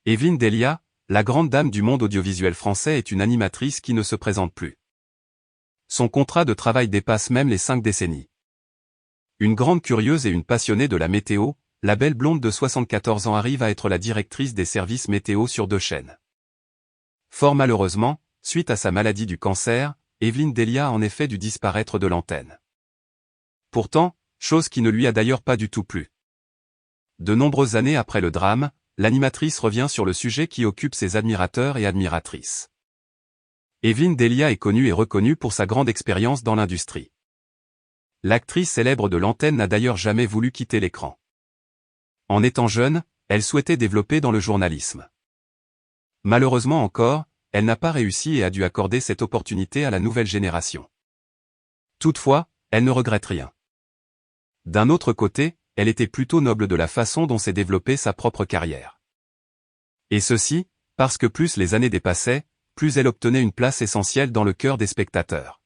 Evelyne Delia, la grande dame du monde audiovisuel français, est une animatrice qui ne se présente plus. Son contrat de travail dépasse même les 5 décennies. Une grande curieuse et une passionnée de la météo, la belle blonde de 74 ans arrive à être la directrice des services météo sur 2 chaînes. Fort malheureusement, suite à sa maladie du cancer, Evelyne Delia a en effet dû disparaître de l'antenne. Pourtant, chose qui ne lui a d'ailleurs pas du tout plu. De nombreuses années après le drame, l'animatrice revient sur le sujet qui occupe ses admirateurs et admiratrices. Evelyne Delia est connue et reconnue pour sa grande expérience dans l'industrie. L'actrice célèbre de l'antenne n'a d'ailleurs jamais voulu quitter l'écran. En étant jeune, elle souhaitait développer dans le journalisme. Malheureusement encore, elle n'a pas réussi et a dû accorder cette opportunité à la nouvelle génération. Toutefois, elle ne regrette rien. D'un autre côté, elle était plutôt noble de la façon dont s'est développée sa propre carrière. Et ceci, parce que plus les années dépassaient, plus elle obtenait une place essentielle dans le cœur des spectateurs.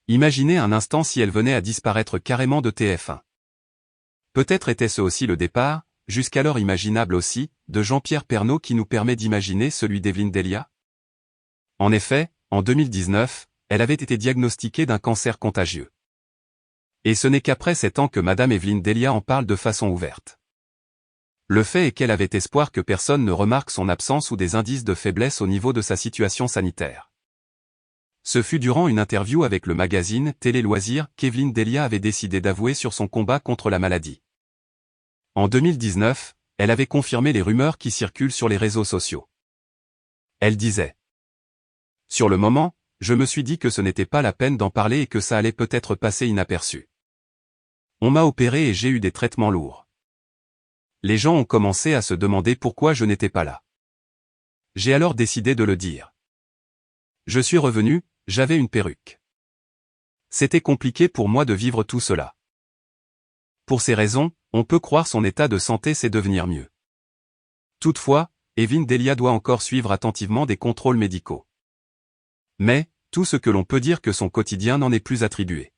Imaginez un instant si elle venait à disparaître carrément de TF1. Peut-être était-ce aussi le départ, jusqu'alors imaginable aussi, de Jean-Pierre Pernaut qui nous permet d'imaginer celui d'Evelyne Delia. En effet, en 2019, elle avait été diagnostiquée d'un cancer contagieux. Et ce n'est qu'après 7 ans que Madame Evelyne Delia en parle de façon ouverte. Le fait est qu'elle avait espoir que personne ne remarque son absence ou des indices de faiblesse au niveau de sa situation sanitaire. Ce fut durant une interview avec le magazine Télé Loisirs qu'Evelyne Delia avait décidé d'avouer sur son combat contre la maladie. En 2019, elle avait confirmé les rumeurs qui circulent sur les réseaux sociaux. Elle disait : « Sur le moment, je me suis dit que ce n'était pas la peine d'en parler et que ça allait peut-être passer inaperçu. On m'a opéré et j'ai eu des traitements lourds. Les gens ont commencé à se demander pourquoi je n'étais pas là. J'ai alors décidé de le dire. Je suis revenu, j'avais une perruque. C'était compliqué pour moi de vivre tout cela. Pour ces raisons, on peut croire son état de santé s'est devenir mieux. Toutefois, Evelyne Delia doit encore suivre attentivement des contrôles médicaux. Mais, tout ce que l'on peut dire que son quotidien n'en est plus attribué.